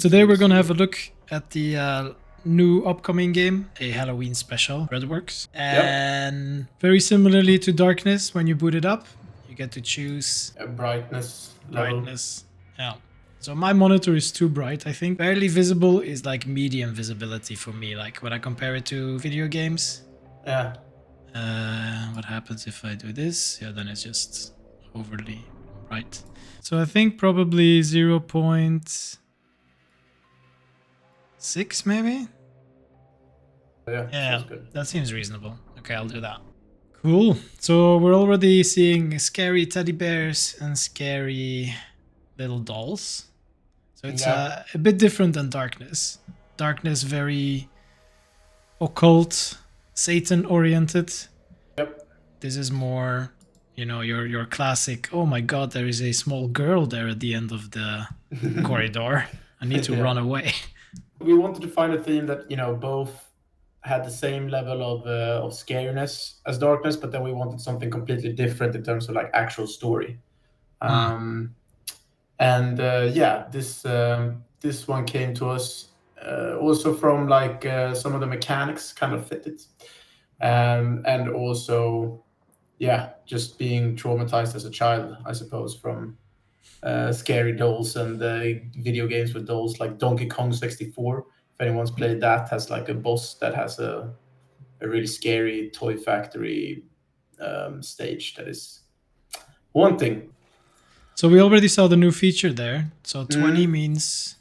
Today we're gonna have a look at the new upcoming game, a Halloween special, Dreadworks. And very similarly to Darkness, when you boot it up, you get to choose a brightness level. brightness. Yeah. So my monitor is too bright, I think. Barely visible is like medium visibility for me, like when I compare it to video games. Yeah. What happens if I do this? Yeah, then it's just overly bright. So I think probably 0.6 maybe? Yeah, sounds good. That seems reasonable. Okay, I'll do that. Cool. So we're already seeing scary teddy bears and scary little dolls. So it's a bit different than Darkness. Darkness very occult, Satan-oriented. Yep. This is more, you know, your classic, oh my god, there is a small girl there at the end of the corridor. I need to run away. We wanted to find a theme that, you know, both had the same level of scariness as Darkness, but then we wanted something completely different in terms of like actual story. This one came to us also from like some of the mechanics kind of fit it, and also just being traumatized as a child, I suppose, from scary dolls and video games with dolls like Donkey Kong 64. If anyone's played that, has like a boss that has a really scary toy factory stage that is haunting. So we already saw the new feature there. So 20 means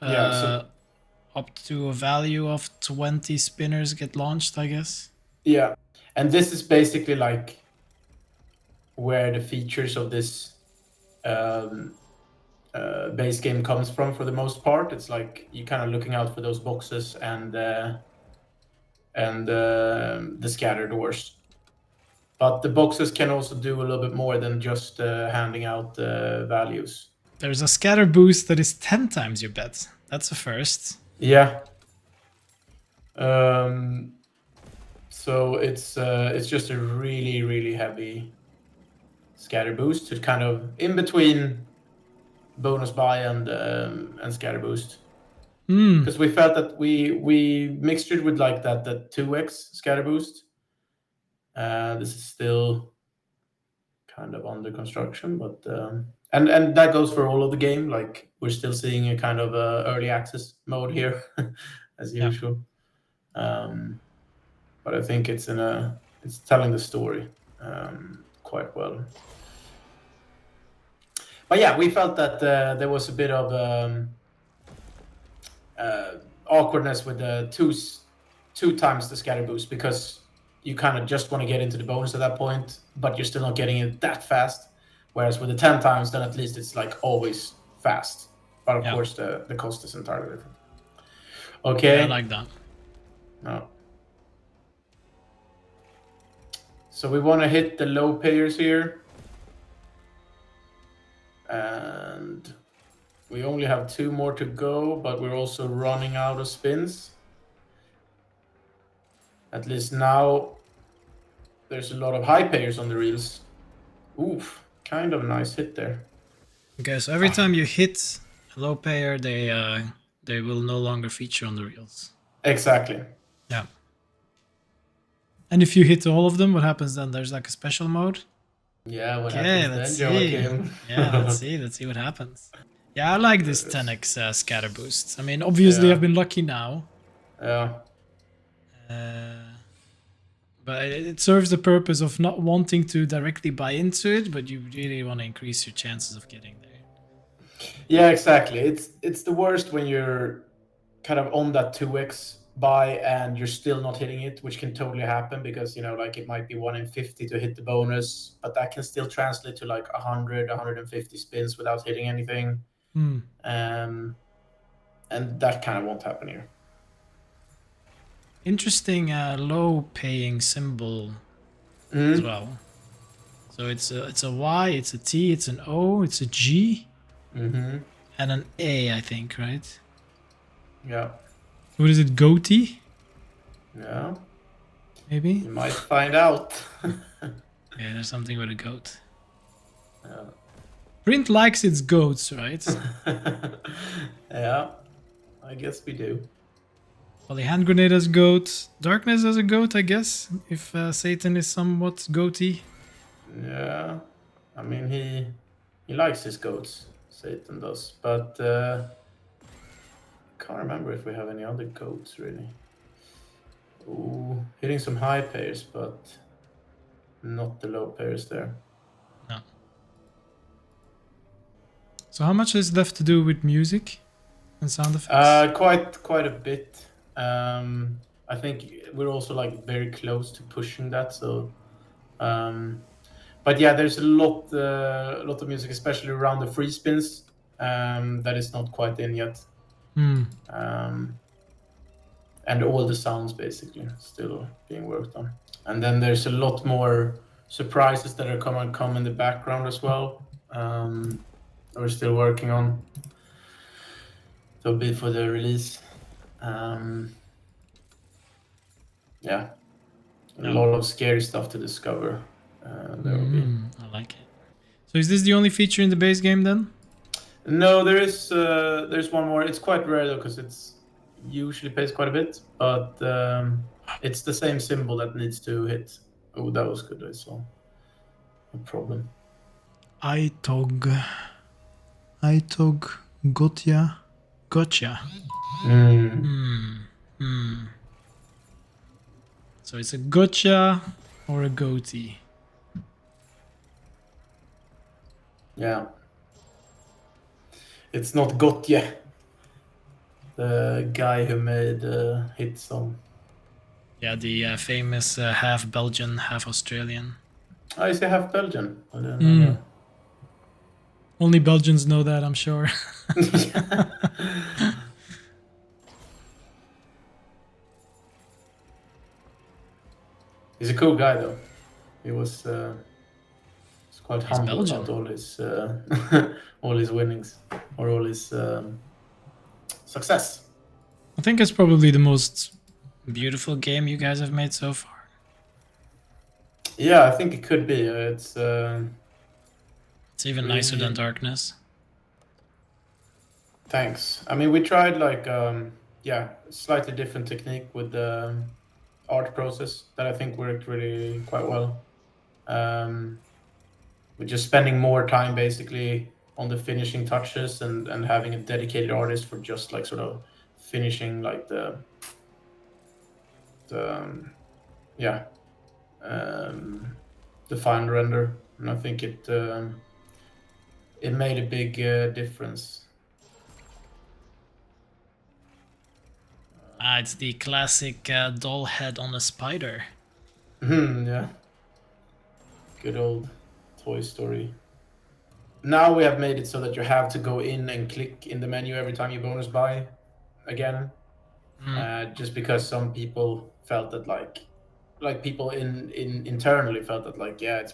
up to a value of 20 spinners get launched, I guess. Yeah, and this is basically like where the features of this base game comes from for the most part. It's like you're kind of looking out for those boxes and the scatter doors. But the boxes can also do a little bit more than just handing out values. There's a scatter boost that is 10 times your bet. That's a first. Yeah. So it's just a really, really heavy scatter boost. It's kind of in between bonus buy and scatter boost. Because we felt that we mixed it with like that 2x scatter boost. This is still kind of under construction, but and that goes for all of the game. Like we're still seeing a kind of early access mode here, as usual. But I think it's telling the story quite well. But yeah, we felt that there was a bit of awkwardness with the two times the scatter boost, because you kind of just want to get into the bonus at that point, but you're still not getting it that fast. Whereas with the 10 times, then at least it's like always fast. But of course, the cost is entirely different. Okay. Yeah, I like that. No. So we want to hit the low payers here. And we only have 2 more to go, but we're also running out of spins. At least now there's a lot of high payers on the reels. Oof, kind of a nice hit there. Okay, so every time you hit a low payer, they will no longer feature on the reels. Exactly. Yeah. And if you hit all of them, what happens then? There's like a special mode. Yeah, what happens then, Joachim? Yeah, let's see what happens. Yeah, I like this 10x scatter boost. I mean, obviously I've been lucky now. Yeah. But it serves the purpose of not wanting to directly buy into it, but you really want to increase your chances of getting there. Yeah, exactly. It's the worst when you're kind of on that 2x buy and you're still not hitting it, which can totally happen because, you know, like it might be 1 in 50 to hit the bonus, but that can still translate to like 100, 150 spins without hitting anything. And that kind of won't happen here. Interesting low paying symbol as well. So it's a Y, it's a T, it's an O, it's a G, and an A, I think, right? Yeah. What is it, goatee? Yeah. Maybe? You might find out. Yeah, there's something with a goat. Yeah. Print likes its goats, right? Yeah, I guess we do. Well, the hand grenade has goat. Darkness has a goat, I guess. If Satan is somewhat goaty. Yeah, I mean he likes his goats, Satan does, but can't remember if we have any other goats really. Ooh, hitting some high pairs, but not the low pairs there. No. So how much is left to do with music and sound effects? Quite a bit. I think we're also like very close to pushing that. So, but yeah, there's a lot of music, especially around the free spins, that is not quite in yet. And all the sounds basically still being worked on. And then there's a lot more surprises that are come in the background as well. We're still working on. They'll be for the release. Yeah, a lot of scary stuff to discover. There will be. I like it. So is this the only feature in the base game then? No, there's one more. It's quite rare though, because it's usually pays quite a bit, but it's the same symbol that needs to hit. Oh, that was good. I saw. No problem. Itog Gotcha. So it's a gotcha or a goatee. Yeah. It's not Gotye, the guy who made hit song. Yeah, the famous half Belgian, half Australian. Oh, is he half Belgian? I didn't know that. Only Belgians know that, I'm sure. He's a cool guy, though. He was quite humble Belgian. about all his all his winnings or all his success. I think it's probably the most beautiful game you guys have made so far. Yeah, I think it could be. It's even nicer than Darkness. Thanks. I mean, we tried like slightly different technique with the art process that I think worked really quite well. We're just spending more time basically on the finishing touches and having a dedicated artist for just like sort of finishing like the final render, and I think it made a big difference. It's the classic doll head on a spider. Yeah. Good old Toy Story. Now we have made it so that you have to go in and click in the menu every time you bonus buy again. Just because some people felt that like people internally felt that like, yeah, it's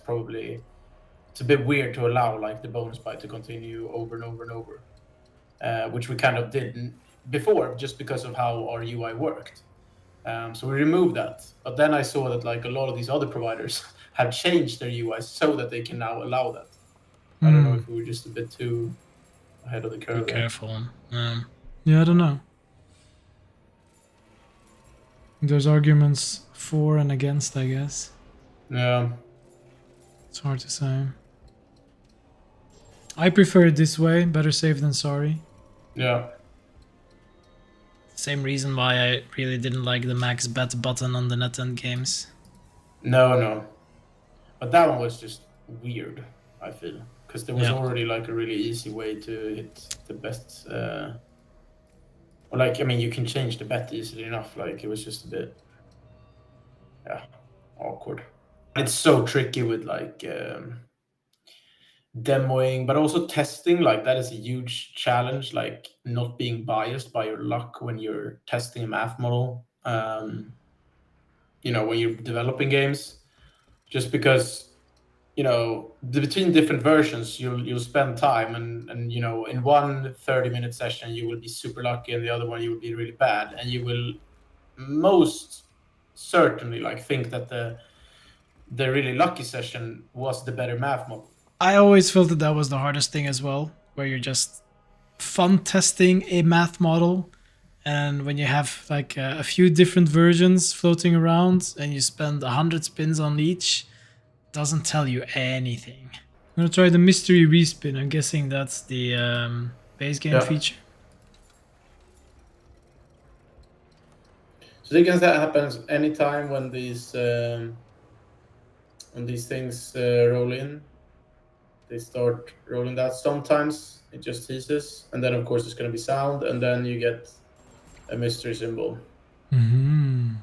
a bit weird to allow like the bonus buy to continue over and over and over. Which we kind of did before, just because of how our UI worked. So we removed that. But then I saw that like a lot of these other providers have changed their UI so that they can now allow that. I don't know if we were just a bit too ahead of the curve. Be careful. Yeah, I don't know. There's arguments for and against, I guess. Yeah. It's hard to say. I prefer it this way. Better safe than sorry. Yeah. Same reason why I really didn't like the max bet button on the NetEnt games. No. But that one was just weird, I feel. Because there was already like a really easy way to hit the best. Or like, I mean, you can change the bet easily enough. Like, it was just a bit, awkward. It's so tricky with like demoing, but also testing. Like, that is a huge challenge. Like, not being biased by your luck when you're testing a math model. You know, when you're developing games, just because. You know, between different versions, you'll spend time, and you know, in one 30-minute session you will be super lucky, and the other one you will be really bad, and you will most certainly like think that the really lucky session was the better math model. I always felt that was the hardest thing as well, where you're just fun testing a math model, and when you have like a few different versions floating around and you spend 100 spins on each, it doesn't tell you anything. I'm gonna try the mystery respin. I'm guessing that's the base game feature. So I guess that happens anytime when these things roll in. They start rolling that. Sometimes it just teases, and then of course it's going to be sound, and then you get a mystery symbol. Mm-hmm.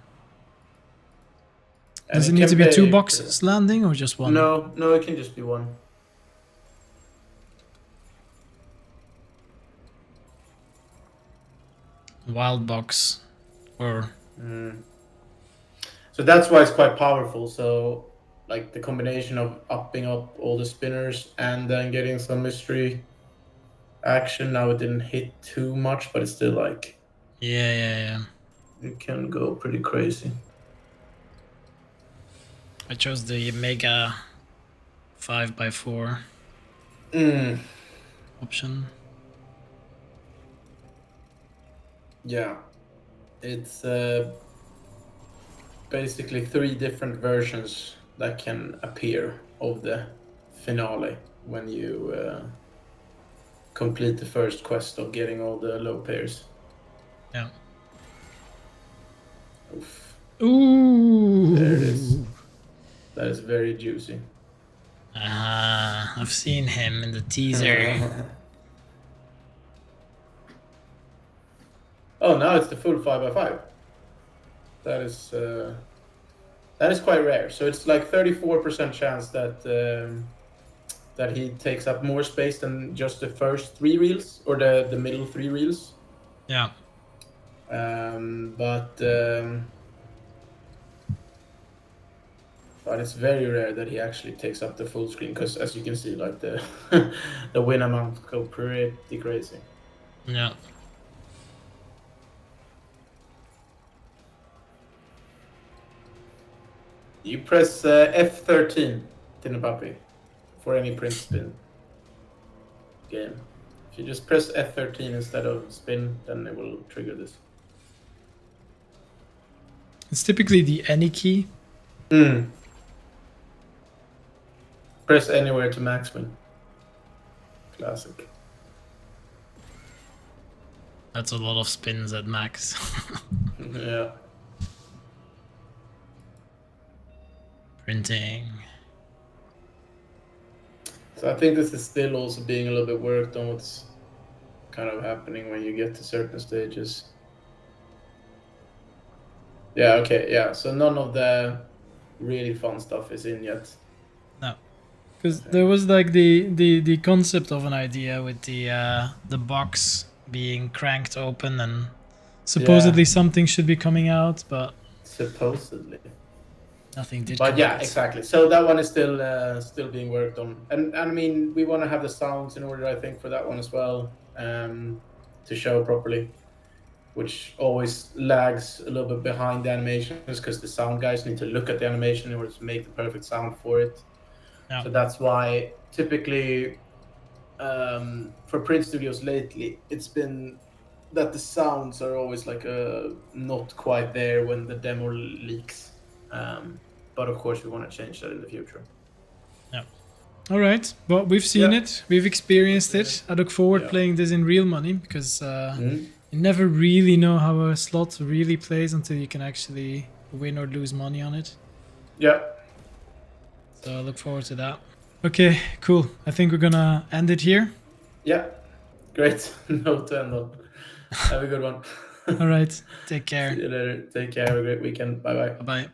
Does it need to be 2 boxes landing or just one? No, it can just be one. Wild box, or so that's why it's quite powerful. So like the combination of upping up all the spinners and then getting some mystery action. Now it didn't hit too much, but it's still like yeah. It can go pretty crazy. I chose the Mega 5x4 option. Yeah, it's basically 3 different versions that can appear of the finale when you complete the first quest of getting all the low pairs. Yeah. Oof. Ooh. There it is. That is very juicy. I've seen him in the teaser. Oh, now it's the full 5x5. That is quite rare. So it's like 34% chance that that he takes up more space than just the first 3 reels or the middle 3 reels. Yeah. But it's very rare that he actually takes up the full screen, because as you can see, like the the win amount go pretty crazy. Yeah. You press F13, Tinapapi, for any print spin game. If you just press F13 instead of spin, then it will trigger this. It's typically the any key. Press anywhere to max win. Classic. That's a lot of spins at max. Yeah. Printing. So I think this is still also being a little bit worked on, what's kind of happening when you get to certain stages. Yeah, okay, yeah. So none of the really fun stuff is in yet. No. Because there was like the concept of an idea with the box being cranked open and supposedly something should be coming out, but supposedly nothing did. But yeah, exactly. So that one is still being worked on, and I mean we want to have the sounds in order, I think, for that one as well, to show properly, which always lags a little bit behind the animations because the sound guys need to look at the animation in order to make the perfect sound for it. Yeah. So that's why typically for print studios lately, it's been that the sounds are always like not quite there when the demo leaks. But of course, we want to change that in the future. Yeah. All right. Well, we've seen it. We've experienced it. I look forward playing this in real money because you never really know how a slot really plays until you can actually win or lose money on it. Yeah. So I look forward to that. Okay, cool. I think we're gonna end it here. Yeah. Great. Note to end on. Have a good one. All right. Take care. See you later. Take care. Have a great weekend. Bye-bye. Bye-bye.